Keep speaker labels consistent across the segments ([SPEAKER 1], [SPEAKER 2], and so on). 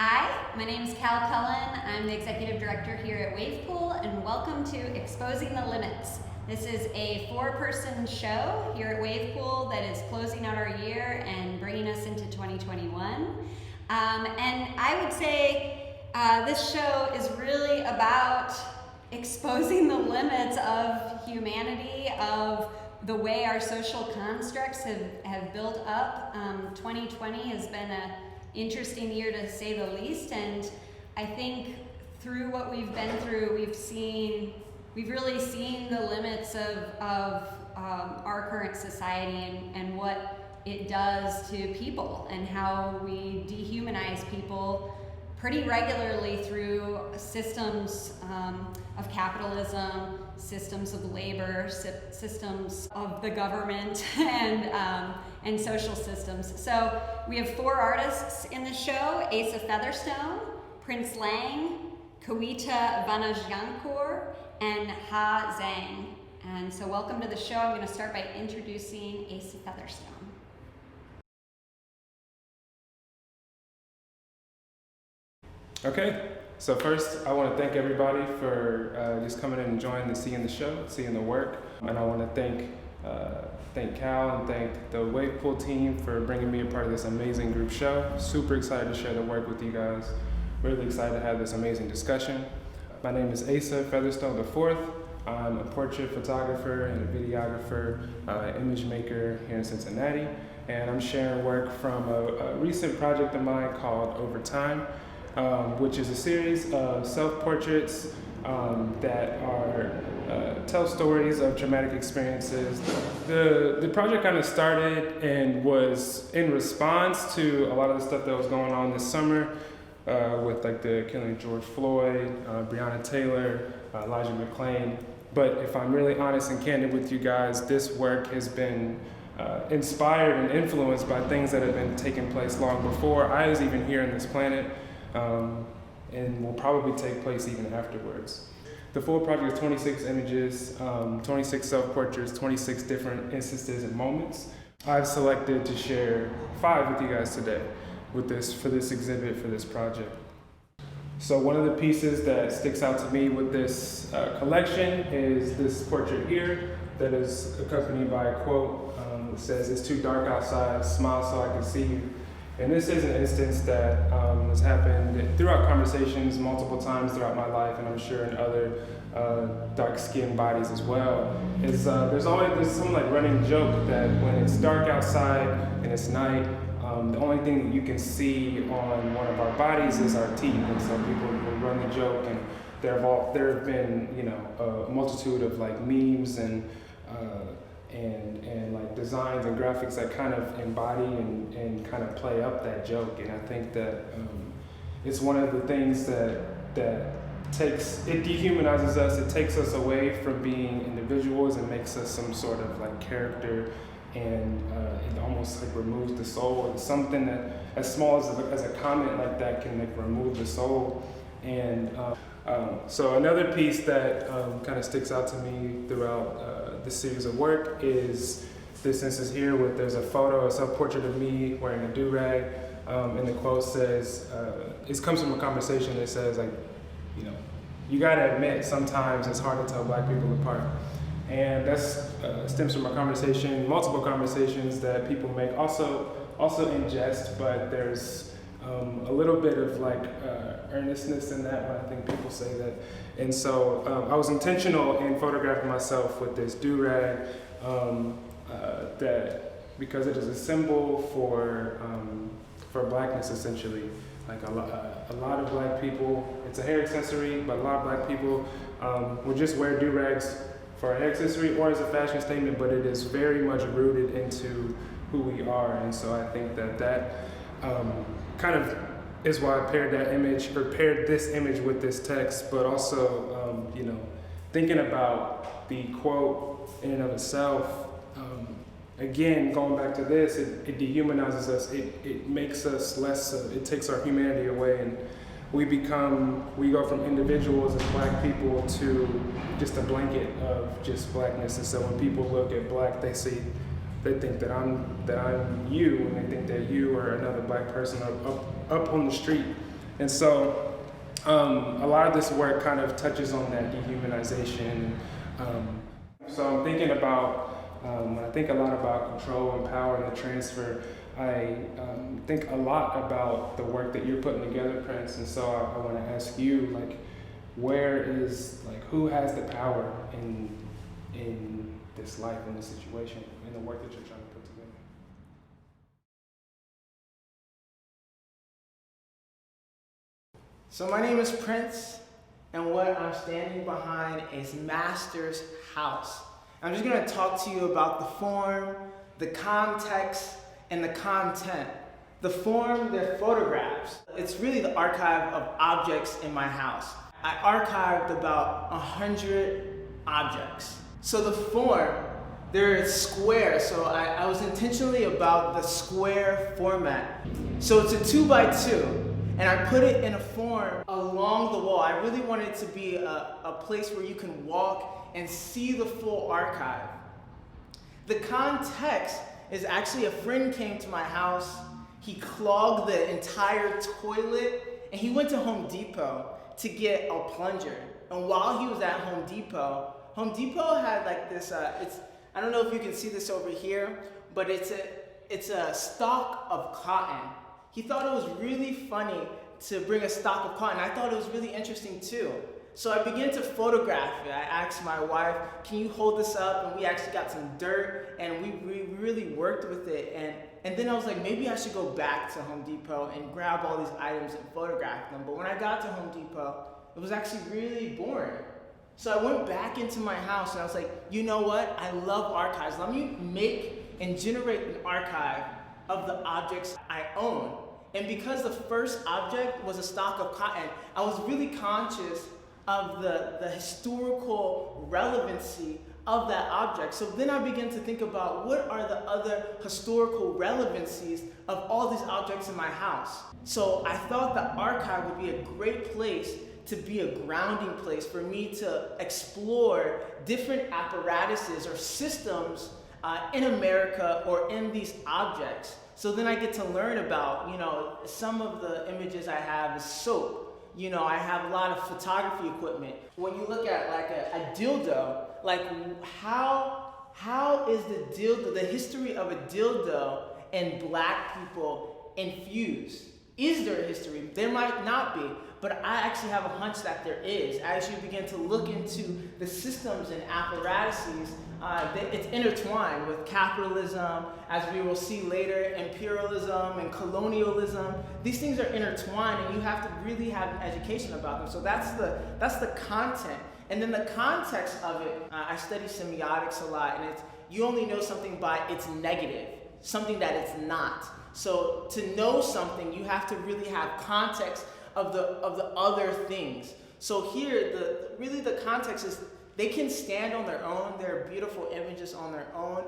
[SPEAKER 1] Hi, my name is Cal Cullen. I'm the Executive Director here at Wavepool, and welcome to Exposing the Limits. This is a 4-person show here at Wavepool that is closing out our year and bringing us into 2021. And I would say this show is really about exposing the limits of humanity, of the way our social constructs have built up. 2020 has been an interesting year to say the least, and I think through what we've been through, we've really seen the limits of our current society and what it does to people and how we dehumanize people pretty regularly through systems of capitalism, systems of labor, systems of the government, and social systems. So we have 4 artists in the show: Asa Featherstone, Prince Lang, Kawita Vatanajyankur, and Hal Zhang. And so welcome to the show. I'm going to start by introducing Asa Featherstone.
[SPEAKER 2] Okay, so first I want to thank everybody for just coming in and joining seeing the show, seeing the work. And I want to thank Cal and thank the Wavepool team for bringing me a part of this amazing group show. Super excited to share the work with you guys. Really excited to have this amazing discussion. My name is Asa Featherstone IV. I'm a portrait photographer and a videographer, image maker here in Cincinnati. And I'm sharing work from a recent project of mine called Over Time, which is a series of self-portraits that tell stories of traumatic experiences. The project kind of started and was in response to a lot of the stuff that was going on this summer with like the killing of George Floyd, Breonna Taylor, Elijah McClain. But if I'm really honest and candid with you guys, this work has been inspired and influenced by things that have been taking place long before I was even here on this planet. And will probably take place even afterwards. The full project is 26 images, 26 self-portraits, 26 different instances and moments. I've selected to share 5 with you guys today for this exhibit, for this project. So one of the pieces that sticks out to me with this collection is this portrait here that is accompanied by a quote that says, "It's too dark outside, smile so I can see you." And this is an instance that has happened throughout conversations multiple times throughout my life, and I'm sure in other dark-skinned bodies as well. There's some like running joke that when it's dark outside and it's night, the only thing that you can see on one of our bodies is our teeth. And so people will run the joke, and there have been a multitude of like memes and like designs and graphics that kind of embody and kind of play up that joke. And I think that it's one of the things that dehumanizes us. It takes us away from being individuals and makes us some sort of like character, and it almost like removes the soul. It's something that as small as a comment like that can like remove the soul. And so another piece that kind of sticks out to me throughout this series of work is this instance here where there's a self-portrait of me wearing a do-rag, and the quote says, it comes from a conversation that says like, you gotta admit sometimes it's hard to tell Black people apart. And that's stems from multiple conversations that people make, also in jest, but there's a little bit of like earnestness in that when I think people say that. And so I was intentional in photographing myself with this do-rag, that because it is a symbol for Blackness, essentially. Like a lot of Black people, it's a hair accessory, but a lot of Black people will just wear do-rags for a hair accessory or as a fashion statement, but it is very much rooted into who we are. And so I think that kind of is why I paired this image with this text, but also, thinking about the quote in and of itself. Again, going back to this, it dehumanizes us. It makes us less. It takes our humanity away, and we go from individuals as Black people to just a blanket of just Blackness. And so when people look at Black, they think that I'm you, and they think that you are another Black person up on the street. And so a lot of this work kind of touches on that dehumanization. So I'm thinking about, when I think a lot about control and power and the transfer, I think a lot about the work that you're putting together, Prince. And so I want to ask you, like, who has the power in this life, in this situation, in the work that you're trying to put together?
[SPEAKER 3] So my name is Prince, and what I'm standing behind is Master's House. I'm just going to talk to you about the form, the context, and the content. The form, they're photographs. It's really the archive of objects in my house. I archived about 100 objects. So the form, they're square, so I was intentionally about the square format. So it's a 2x2. And I put it in a form along the wall. I really wanted it to be a place where you can walk and see the full archive. The context is actually a friend came to my house. He clogged the entire toilet, and he went to Home Depot to get a plunger. And while he was at Home Depot had like this, I don't know if you can see this over here, but it's a stalk of cotton. He thought it was really funny to bring a stock of cotton. I thought it was really interesting too. So I began to photograph it. I asked my wife, can you hold this up? And we actually got some dirt, and we really worked with it. And then I was like, maybe I should go back to Home Depot and grab all these items and photograph them. But when I got to Home Depot, it was actually really boring. So I went back into my house and I was like, you know what? I love archives. Let me make and generate an archive of the objects I own. And because the first object was a stock of cotton, I was really conscious of the historical relevancy of that object. So then I began to think about what are the other historical relevancies of all these objects in my house. So I thought the archive would be a great place to be a grounding place for me to explore different apparatuses or systems in America or in these objects. So then I get to learn about, some of the images I have is soap. I have a lot of photography equipment. When you look at like a dildo, like how is the dildo, the history of a dildo and Black people infused? Is there a history? There might not be, but I actually have a hunch that there is. As you begin to look into the systems and apparatuses, it's intertwined with capitalism, as we will see later, imperialism and colonialism. These things are intertwined, and you have to really have an education about them. So that's the content. And then the context of it, I study semiotics a lot, and you only know something by its negative, something that it's not. So to know something, you have to really have context of the other things. So here, the context is they can stand on their own. They're beautiful images on their own,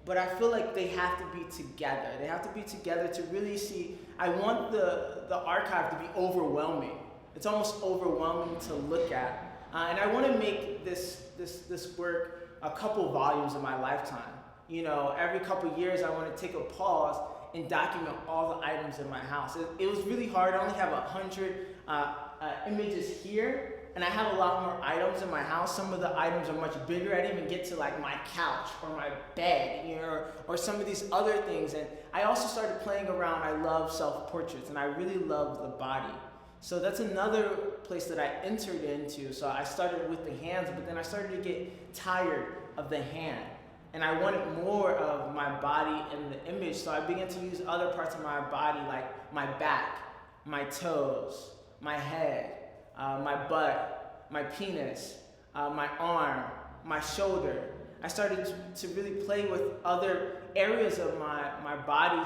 [SPEAKER 3] but I feel like they have to be together. They have to be together to really see. I want the archive to be overwhelming. It's almost overwhelming to look at, and I want to make this work a couple volumes in my lifetime. Every couple years I want to take a pause and document all the items in my house. It was really hard. I only have 100 images here, and I have a lot more items in my house. Some of the items are much bigger. I didn't even get to like my couch or my bed, or some of these other things. And I also started playing around. I love self-portraits, and I really love the body. So that's another place that I entered into. So I started with the hands, but then I started to get tired of the hand. And I wanted more of my body in the image, so I began to use other parts of my body, like my back, my toes, my head, my butt, my penis, my arm, my shoulder. I started to really play with other areas of my body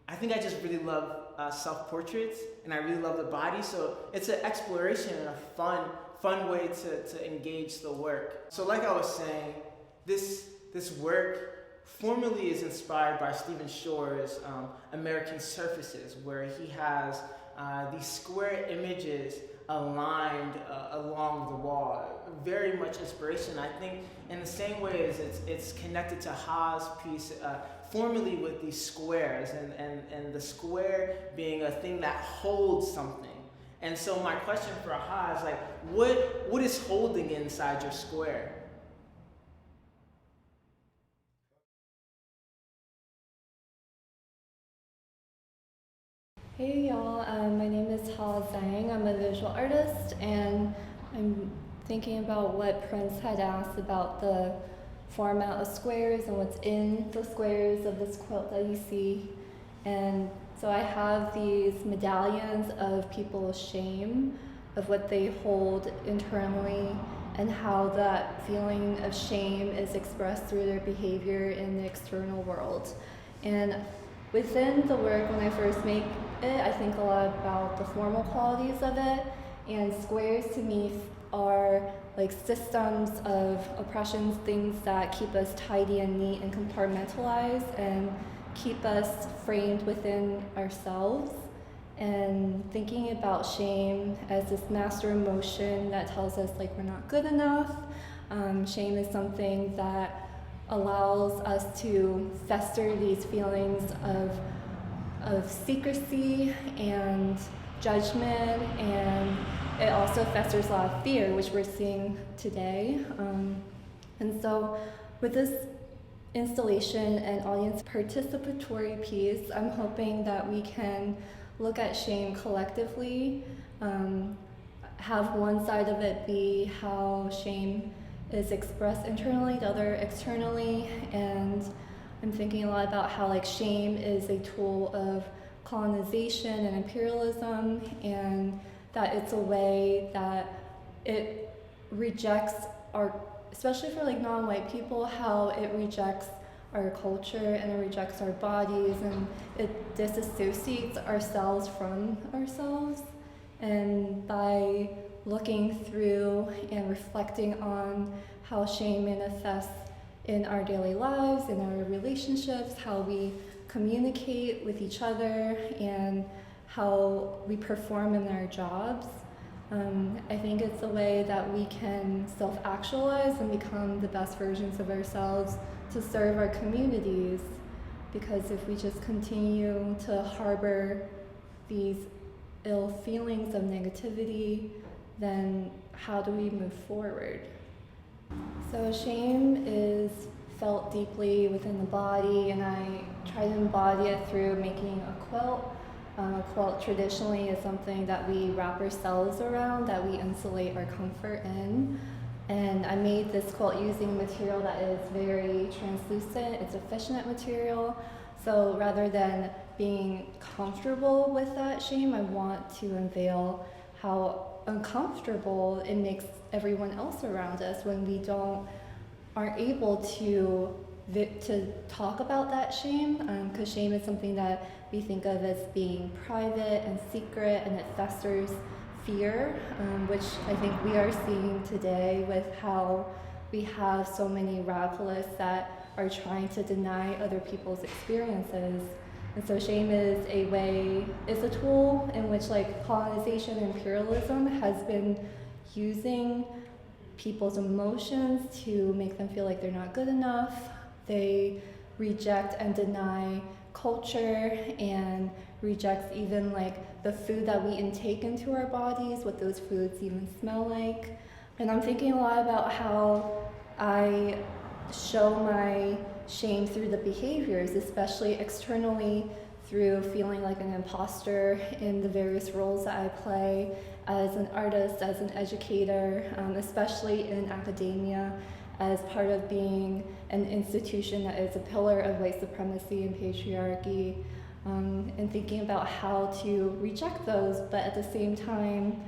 [SPEAKER 3] I think I just really love self-portraits, and I really love the body, so it's an exploration and a fun way to engage the work. So like I was saying, this work formally is inspired by Stephen Shore's American Surfaces, where he has these square images aligned along the wall. Very much inspiration. I think in the same way as it's connected to Ha's piece, formerly with these squares, and the square being a thing that holds something. And so my question for Ha is like, what is holding inside your square?
[SPEAKER 4] Hey y'all, my name is Hal Zhang. I'm a visual artist, and I'm thinking about what Prince had asked about the format of squares and what's in the squares of this quilt that you see. And so I have these medallions of people's shame, of what they hold internally, and how that feeling of shame is expressed through their behavior in the external world. And within the work, when I first make it, I think a lot about the formal qualities of it, and squares to me are like systems of oppressions, things that keep us tidy and neat and compartmentalized and keep us framed within ourselves. And thinking about shame as this master emotion that tells us like we're not good enough. Shame is something that allows us to fester these feelings of secrecy and judgment, and it also festers a lot of fear, which we're seeing today. And so with this installation and audience participatory piece, I'm hoping that we can look at shame collectively, have one side of it be how shame is expressed internally, the other externally, and I'm thinking a lot about how like shame is a tool of colonization and imperialism, and that it's a way that it rejects our, especially for like non-white people, how it rejects our culture and it rejects our bodies, and it disassociates ourselves from ourselves. And by looking through and reflecting on how shame manifests in our daily lives, in our relationships, how we communicate with each other, and how we perform in our jobs, I think it's a way that we can self-actualize and become the best versions of ourselves to serve our communities. Because if we just continue to harbor these ill feelings of negativity, then how do we move forward? So shame is felt deeply within the body, and I try to embody it through making a quilt. A quilt traditionally is something that we wrap ourselves around, that we insulate our comfort in. And I made this quilt using material that is very translucent. It's a fishnet material. So rather than being comfortable with that shame, I want to unveil how uncomfortable it makes everyone else around us when we aren't able to talk about that shame, because shame is something that we think of as being private and secret, and it festers fear, which I think we are seeing today with how we have so many radicalists that are trying to deny other people's experiences. And so shame is a tool in which like colonization and imperialism has been using people's emotions to make them feel like they're not good enough. They reject and deny culture and rejects even like the food that we intake into our bodies, what those foods even smell like. And I'm thinking a lot about how I show my shame through the behaviors, especially externally through feeling like an imposter in the various roles that I play as an artist, as an educator, especially in academia, as part of being an institution that is a pillar of white supremacy and patriarchy, and thinking about how to reject those, but at the same time,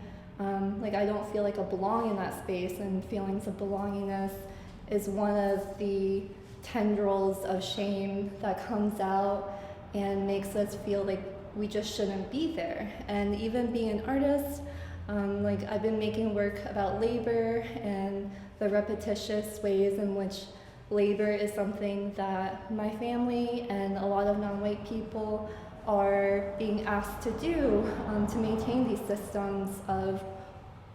[SPEAKER 4] like I don't feel like I belong in that space, and feelings of belongingness is one of the tendrils of shame that comes out and makes us feel like we just shouldn't be there. And even being an artist, like I've been making work about labor and the repetitious ways in which labor is something that my family and a lot of non-white people are being asked to do to maintain these systems of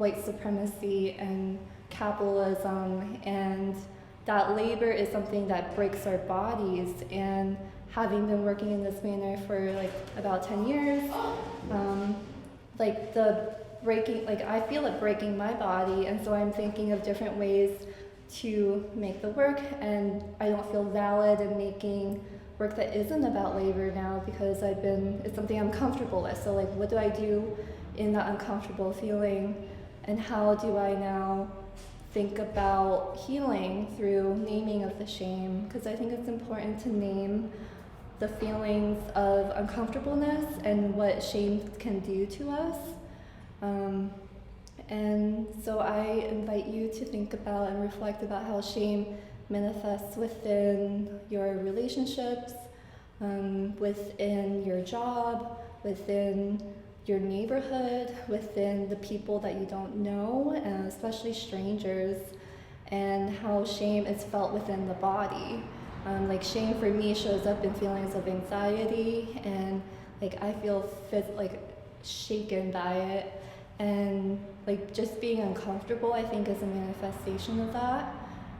[SPEAKER 4] white supremacy and capitalism, and that labor is something that breaks our bodies. And having been working in this manner for like about 10 years, like the breaking, like I feel it breaking my body, and so I'm thinking of different ways to make the work, and I don't feel valid in making work that isn't about labor now because it's something I'm comfortable with. So like, what do I do in that uncomfortable feeling, and how do I now think about healing through naming of the shame? Because I think it's important to name the feelings of uncomfortableness and what shame can do to us. And so I invite you to think about and reflect about how shame manifests within your relationships, within your job, within your neighborhood, within the people that you don't know, and especially strangers, and how shame is felt within the body. Like shame for me shows up in feelings of anxiety, and like I feel shaken by it, and like just being uncomfortable I think is a manifestation of that.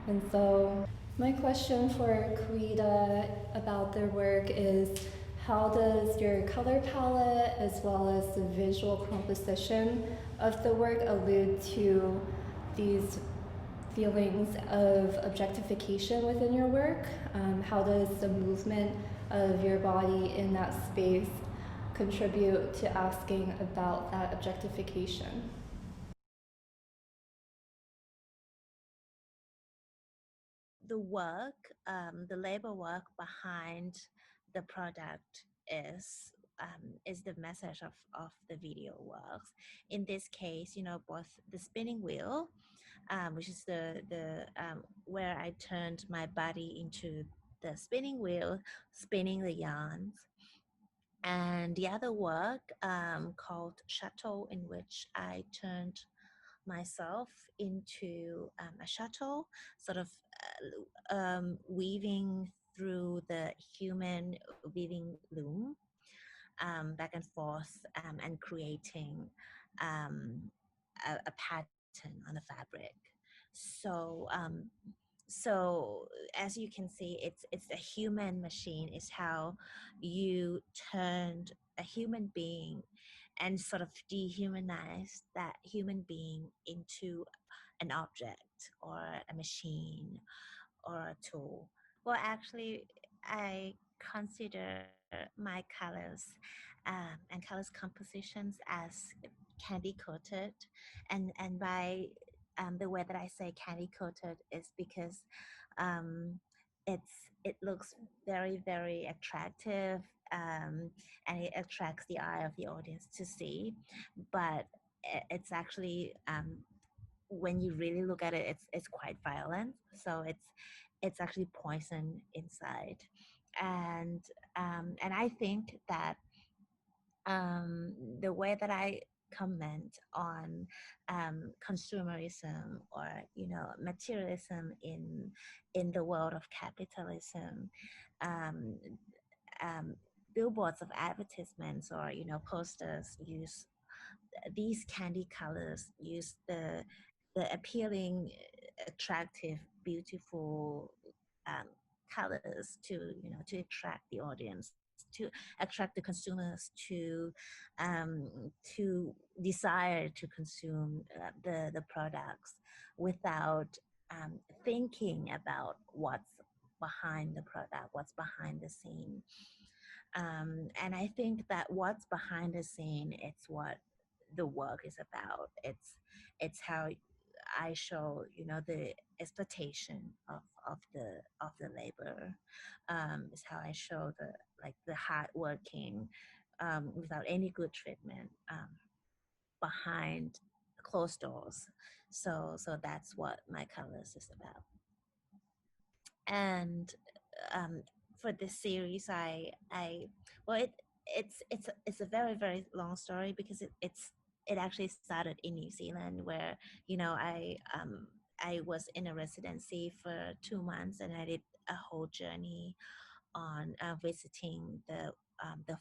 [SPEAKER 4] And so my question for Kawita about their work is, how does your color palette as well as the visual composition of the work allude to these feelings of objectification within your work? How does the movement of your body in that space contribute to asking about that objectification?
[SPEAKER 5] The work, the labor work behind the product is the message of the video works. In this case, both the spinning wheel, which is the where I turned my body into the spinning wheel, spinning the yarns, and the other work called Shuttle, in which I turned myself into a shuttle, sort of weaving through the human weaving loom, back and forth, and creating a pattern on the fabric. So so as you can see, it's a human machine. It's how you turned a human being and sort of dehumanized that human being into an object or a machine or a tool. Well, actually, I consider my colors and colors compositions as candy coated, and by the way that I say candy coated is because um, it looks very, very attractive, and it attracts the eye of the audience to see, but it's actually when you really look at it, it's quite violent. So it's actually poison inside, and I think that the way that I comment on consumerism or materialism in the world of capitalism, um, um, billboards of advertisements or posters use these candy colors, use the appealing, attractive, beautiful um, colors to attract the audience, to attract the consumers to desire to consume the products without thinking about what's behind the product, what's behind the scene. And I think that what's behind the scene, it's what the work is about. It's how I show the exploitation of the labor. It's how I show the hard working without any good treatment behind closed doors. So that's what my colors is about. And um, for this series, I well, it's a very, very long story because it actually started in New Zealand, where I was in a residency for 2 months, and I did a whole journey on visiting the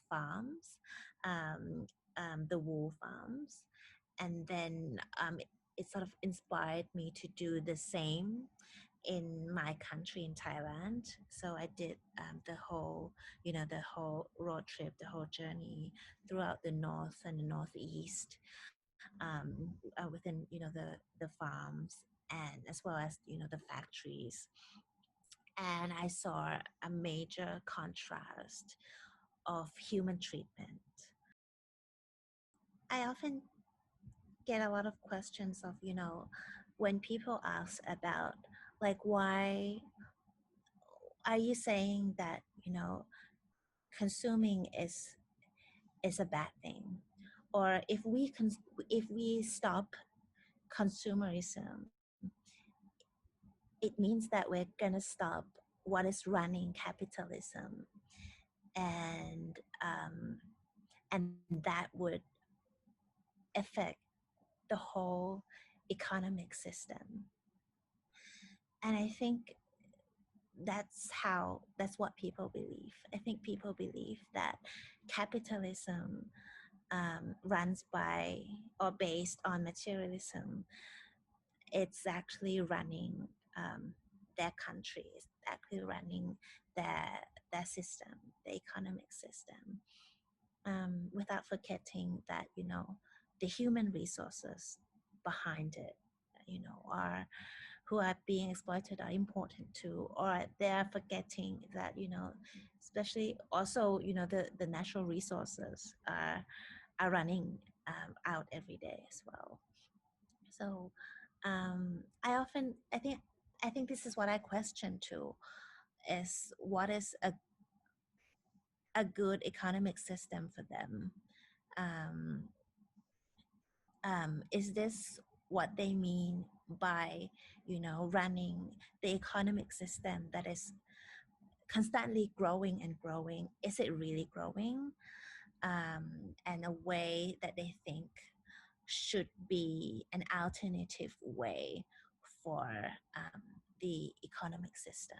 [SPEAKER 5] farms, the wool farms, and then it sort of inspired me to do the same in my country, in Thailand. So I did the whole, the whole road trip, the whole journey throughout the north and the northeast, within the farms, and as well as the factories. And I saw a major contrast of human treatment. I often get a lot of questions of, when people ask about, like, why are you saying that, consuming is a bad thing? Or if we stop consumerism, it means that we're gonna stop what is running capitalism, and that would affect the whole economic system. And I think that's what people believe. I think people believe that capitalism runs by or based on materialism. It's actually running their country, it's actually running their system, the economic system, without forgetting that the human resources behind it, are who are being exploited are important too, or they're forgetting that especially also the natural resources are running out every day as well. So I think this is what I question too, is what is a good economic system for them. Is this what they mean by running the economic system that is constantly growing and growing? Is it really growing, and a way that they think should be an alternative way for the economic system?